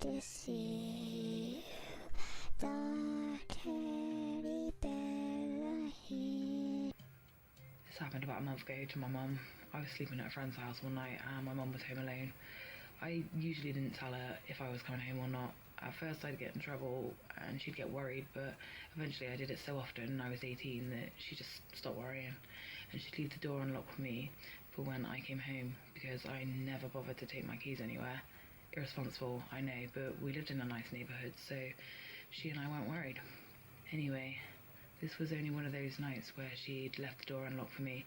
to see you. Dark teddy bear here. This happened about a month ago to my mum. I was sleeping at a friend's house one night and my mum was home alone. I usually didn't tell her if I was coming home or not. At first I'd get in trouble and she'd get worried, but eventually I did it so often, I was 18, that she just stopped worrying. And she'd leave the door unlocked for me for when I came home, because I never bothered to take my keys anywhere. Irresponsible, I know, but we lived in a nice neighbourhood, so she and I weren't worried. Anyway, this was only one of those nights where she'd left the door unlocked for me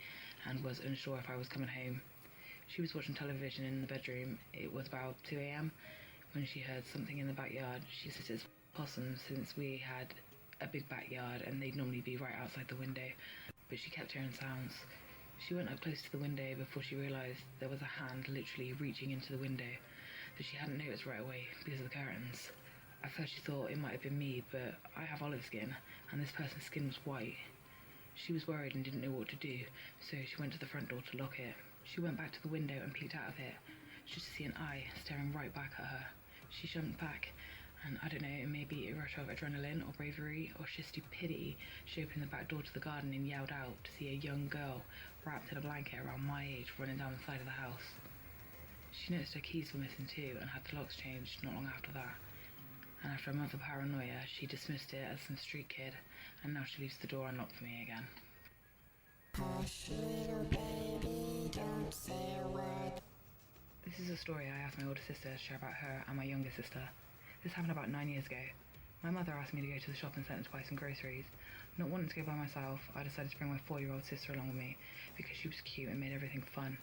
and was unsure if I was coming home. She was watching television in the bedroom. It was about 2 a.m. when she heard something in the backyard. She said it's possums, since we had a big backyard and they'd normally be right outside the window, but she kept hearing sounds. She went up close to the window before she realised there was a hand literally reaching into the window that she hadn't noticed right away because of the curtains. At first she thought it might have been me, but I have olive skin and this person's skin was white. She was worried and didn't know what to do, so she went to the front door to lock it. She went back to the window and peeked out of it, just to see an eye staring right back at her. She jumped back, and I don't know, maybe a rush of adrenaline or bravery or sheer stupidity, she opened the back door to the garden and yelled out to see a young girl wrapped in a blanket around my age running down the side of the house. She noticed her keys were missing too and had the locks changed not long after that. And after a month of paranoia, she dismissed it as some street kid, and now she leaves the door unlocked for me again. Hush, little baby, don't say a word. This is a story I asked my older sister to share about her and my younger sister. This happened about 9 years ago. My mother asked me to go to the shopping centre to buy some groceries. Not wanting to go by myself, I decided to bring my 4-year-old sister along with me because she was cute and made everything fun,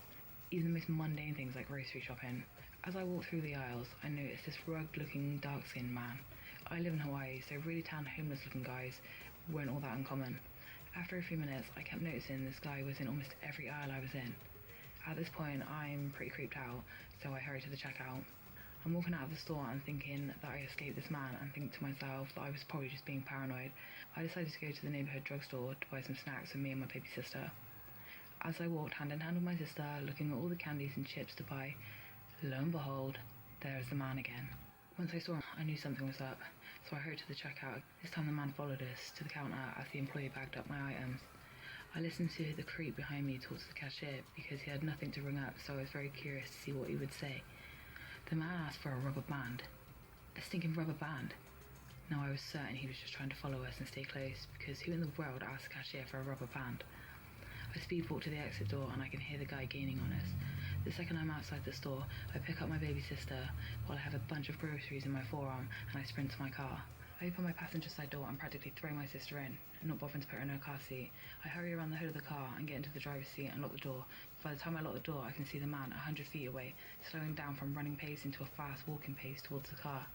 even the most mundane things like grocery shopping. As I walked through the aisles, I noticed this rugged-looking, dark-skinned man. I live in Hawaii, so really tan, homeless-looking guys weren't all that uncommon. After a few minutes, I kept noticing this guy was in almost every aisle I was in. At this point, I'm pretty creeped out, so I hurry to the checkout. I'm walking out of the store and thinking that I escaped this man, and think to myself that I was probably just being paranoid. I decided to go to the neighbourhood drugstore to buy some snacks for me and my baby sister. As I walked hand in hand with my sister, looking at all the candies and chips to buy, lo and behold, there is the man again. Once I saw him, I knew something was up, so I hurried to the checkout. This time the man followed us to the counter as the employee bagged up my items. I listened to the creep behind me talk to the cashier because he had nothing to ring up, so I was very curious to see what he would say. The man asked for a rubber band. A stinking rubber band. Now I was certain he was just trying to follow us and stay close, because who in the world asked the cashier for a rubber band? I speed walk to the exit door and I can hear the guy gaining on us. The second I'm outside the store, I pick up my baby sister while I have a bunch of groceries in my forearm and I sprint to my car. I open my passenger side door and practically throw my sister in, not bothering to put her in her car seat. I hurry around the hood of the car and get into the driver's seat and lock the door. By the time I lock the door, I can see the man 100 feet away, slowing down from running pace into a fast walking pace towards the car.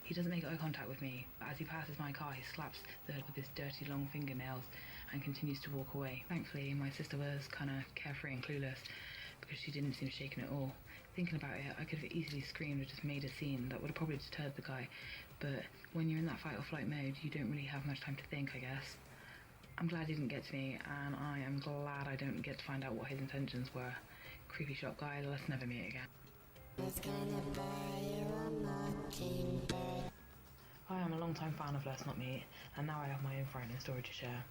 He doesn't make eye contact with me, but as he passes my car, he slaps the hood with his dirty long fingernails and continues to walk away. Thankfully, my sister was kinda carefree and clueless, because she didn't seem shaken at all. Thinking about it, I could have easily screamed or just made a scene that would have probably deterred the guy, but when you're in that fight or flight mode, you don't really have much time to think, I guess. I'm glad he didn't get to me, and I am glad I don't get to find out what his intentions were. Creepy shop guy, let's never meet again. Gonna buy you a mockingbird. I am a long-time fan of Let's Not Meet, and now I have my own frightening story to share.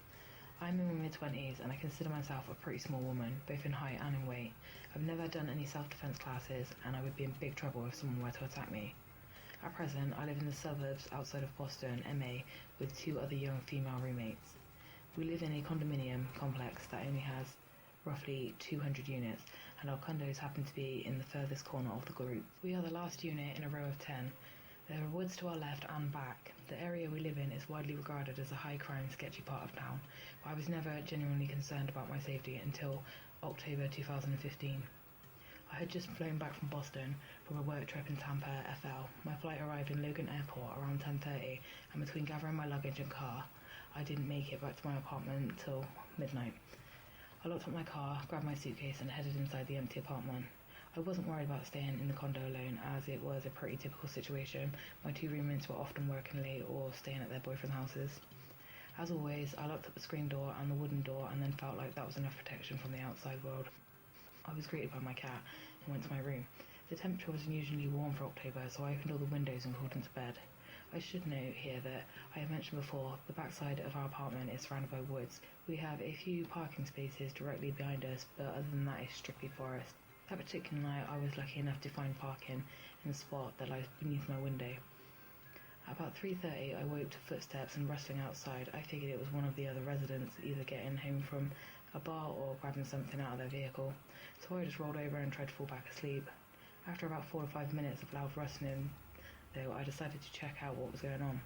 I'm in my mid-20s and I consider myself a pretty small woman, both in height and in weight. I've never done any self-defense classes and I would be in big trouble if someone were to attack me. At present, I live in the suburbs outside of Boston, MA, with 2 other young female roommates. We live in a condominium complex that only has roughly 200 units, and our condos happen to be in the furthest corner of the group. We are the last unit in a row of 10. There are woods to our left and back. The area we live in is widely regarded as a high-crime, sketchy part of town, but I was never genuinely concerned about my safety until October 2015. I had just flown back from Boston from a work trip in Tampa, FL. My flight arrived in Logan Airport around 10:30, and between gathering my luggage and car, I didn't make it back to my apartment till midnight. I locked up my car, grabbed my suitcase, and headed inside the empty apartment. I wasn't worried about staying in the condo alone, as it was a pretty typical situation. My 2 roommates were often working late or staying at their boyfriend's houses. As always, I locked up the screen door and the wooden door and then felt like that was enough protection from the outside world. I was greeted by my cat and went to my room. The temperature was unusually warm for October, so I opened all the windows and crawled into bed. I should note here that I have mentioned before, the backside of our apartment is surrounded by woods. We have a few parking spaces directly behind us, but other than that it's strictly forest. That particular night I was lucky enough to find parking in a spot that lies beneath my window. At about 3:30 I woke to footsteps and rustling outside. I figured it was one of the other residents either getting home from a bar or grabbing something out of their vehicle, so I just rolled over and tried to fall back asleep. After about 4 to 5 minutes of loud rustling, though, I decided to check out what was going on.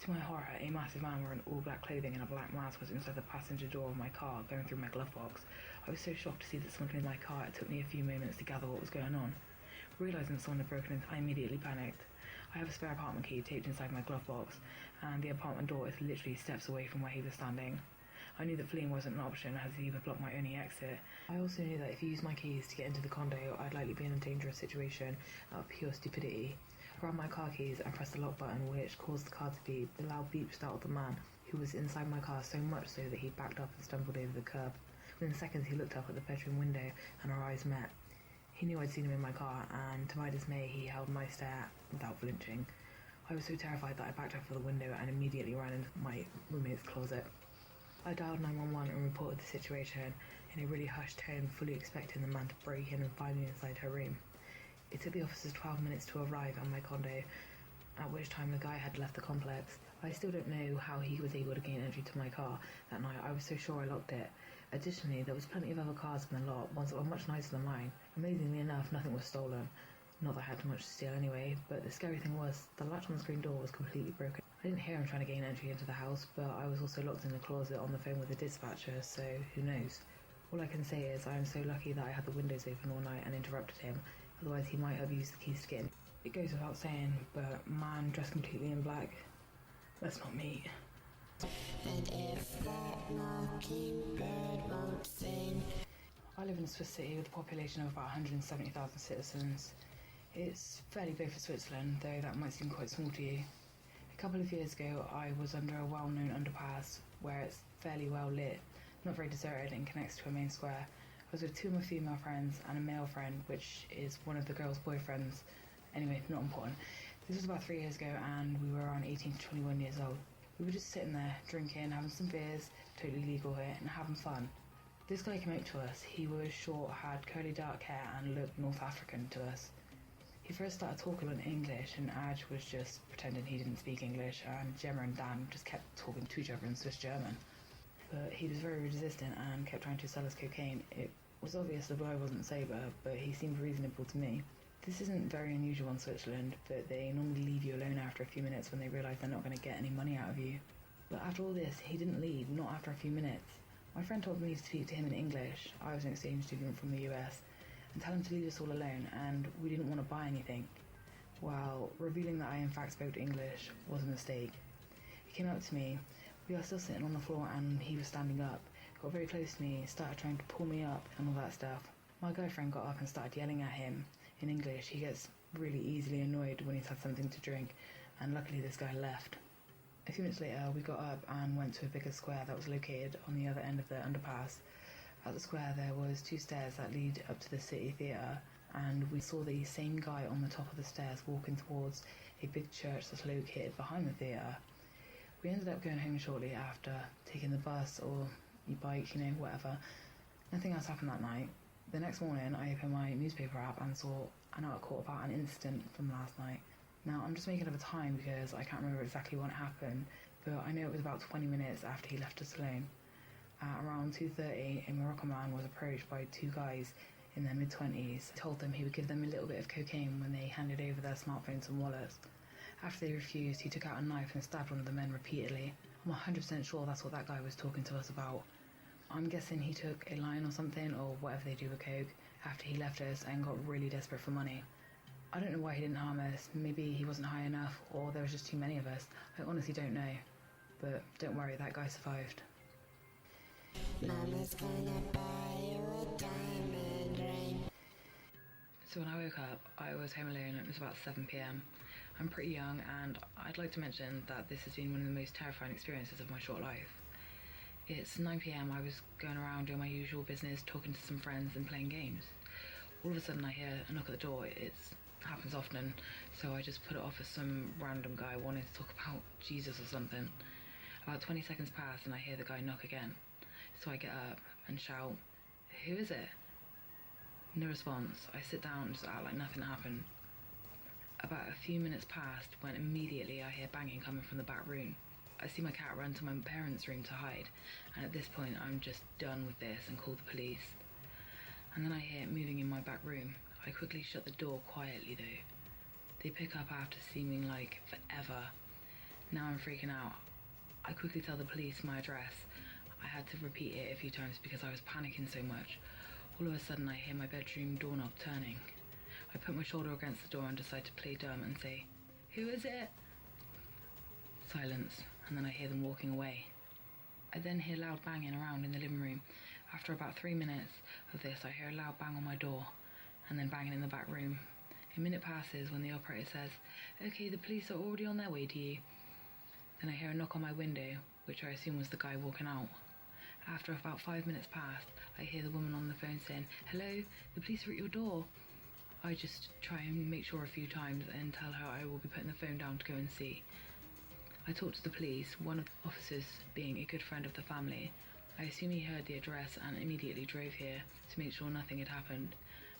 To my horror, a massive man wearing all black clothing and a black mask was inside the passenger door of my car, going through my glove box. I was so shocked to see that someone in my car, it took me a few moments to gather what was going on. Realising that someone had broken in, I immediately panicked. I have a spare apartment key taped inside my glove box, and the apartment door is literally steps away from where he was standing. I knew that fleeing wasn't an option, as he would block my only exit. I also knew that if he used my keys to get into the condo, I'd likely be in a dangerous situation out of pure stupidity. I grabbed my car keys and pressed the lock button, which caused the car to beep. The loud beep startled the man, who was inside my car so much so that he backed up and stumbled over the curb. Within seconds he looked up at the bedroom window and our eyes met. He knew I'd seen him in my car, and to my dismay he held my stare without flinching. I was so terrified that I backed up for the window and immediately ran into my roommate's closet. I dialed 911 and reported the situation in a really hushed tone, fully expecting the man to break in and find me inside her room. It took the officers 12 minutes to arrive at my condo, at which time the guy had left the complex. I still don't know how he was able to gain entry to my car that night. I was so sure I locked it. Additionally, there was plenty of other cars in the lot, ones that were much nicer than mine. Amazingly enough, nothing was stolen. Not that I had too much to steal anyway, but the scary thing was, the latch on the screen door was completely broken. I didn't hear him trying to gain entry into the house, but I was also locked in the closet on the phone with the dispatcher, so who knows. All I can say is I am so lucky that I had the windows open all night and interrupted him, otherwise he might have used the keys to get in. It goes without saying, but man dressed completely in black, that's not me. And if that mockingbird won't sing. I live in a Swiss city with a population of about 170,000 citizens. It's fairly big for Switzerland, though that might seem quite small to you. A couple of years ago I was under a well-known underpass where it's fairly well lit, not very deserted, and connects to a main square. I was with two of my female friends and a male friend, which is one of the girls' boyfriends. Anyway, not important. This was about 3 years ago and we were around 18 to 21 years old. We were just sitting there, drinking, having some beers, totally legal here, and having fun. This guy came up to us. He was short, had curly dark hair and looked North African to us. He first started talking in English and Aj was just pretending he didn't speak English, and Gemma and Dan just kept talking to each other in Swiss German. But he was very resistant and kept trying to sell us cocaine. It was obvious the boy wasn't sober, but he seemed reasonable to me. This isn't very unusual in Switzerland, but they normally leave you alone after a few minutes when they realise they're not going to get any money out of you. But after all this, he didn't leave, not after a few minutes. My friend told me to speak to him in English. I was an exchange student from the US, and tell him to leave us all alone, and we didn't want to buy anything. Well, revealing that I in fact spoke English was a mistake. He came up to me. We were still sitting on the floor and he was standing up. Got very close to me, started trying to pull me up and all that stuff. My guy friend got up and started yelling at him in English. He gets really easily annoyed when he's had something to drink, and luckily this guy left. A few minutes later we got up and went to a bigger square that was located on the other end of the underpass. At the square there was 2 stairs that lead up to the city theatre, and we saw the same guy on the top of the stairs walking towards a big church that's located behind the theatre. We ended up going home shortly after, taking the bus or e-bike, whatever. Nothing else happened that night. The next morning I opened my newspaper app and saw an article about an incident from last night. Now I'm just making up a time because I can't remember exactly when it happened, but I know it was about 20 minutes after he left us alone. At around 2:30, a Moroccan man was approached by 2 guys in their mid-20s. He told them he would give them a little bit of cocaine when they handed over their smartphones and wallets. After they refused, he took out a knife and stabbed one of the men repeatedly. I'm 100% sure that's what that guy was talking to us about. I'm guessing he took a line or something, or whatever they do with coke, after he left us and got really desperate for money. I don't know why he didn't harm us. Maybe he wasn't high enough, or there was just too many of us. I honestly don't know. But don't worry, that guy survived. Mama's gonna buy you a diamond ring. So when I woke up, I was home alone. It was about 7 p.m. I'm pretty young, and I'd like to mention that this has been one of the most terrifying experiences of my short life. It's 9 p.m. I was going around doing my usual business, talking to some friends and playing games. All of a sudden I hear a knock at the door. It happens often, so I just put it off as some random guy wanting to talk about Jesus or something. About 20 seconds pass and I hear the guy knock again. So I get up and shout, "Who is it?" No response. I sit down and just act like nothing happened. About a few minutes passed when immediately I hear banging coming from the back room. I see my cat run to my parents' room to hide, and at this point I'm just done with this and call the police. And then I hear it moving in my back room. I quickly shut the door quietly though. They pick up after seeming like forever. Now I'm freaking out. I quickly tell the police my address. I had to repeat it a few times because I was panicking so much. All of a sudden I hear my bedroom doorknob turning. I put my shoulder against the door and decide to play dumb and say, "Who is it?" Silence, and then I hear them walking away. I then hear loud banging around in the living room. After about 3 minutes of this, I hear a loud bang on my door, and then banging in the back room. A minute passes when the operator says, "Okay, the police are already on their way to you." Then I hear a knock on my window, which I assume was the guy walking out. After about 5 minutes passed, I hear the woman on the phone saying, "Hello, the police are at your door." I just try and make sure a few times and tell her I will be putting the phone down to go and see. I talked to the police, one of the officers being a good friend of the family. I assume he heard the address and immediately drove here to make sure nothing had happened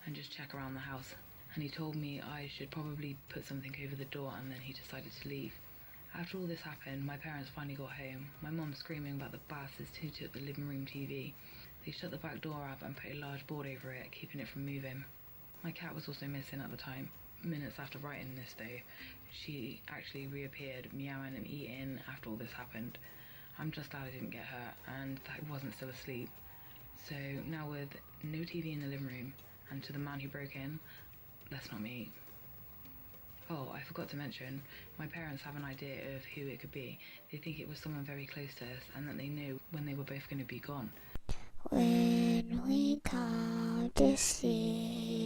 and just check around the house. And he told me I should probably put something over the door, and then he decided to leave. After all this happened, my parents finally got home. My mum screaming about the bastards who took the living room TV. They shut the back door up and put a large board over it, keeping it from moving. My cat was also missing at the time. Minutes after writing this though, she actually reappeared, meowing and eating after all this happened. I'm just glad I didn't get hurt and that I wasn't still asleep. So now with no TV in the living room, and to the man who broke in, let's not meet. Oh, I forgot to mention, my parents have an idea of who it could be. They think it was someone very close to us and that they knew when they were both going to be gone. When we come to see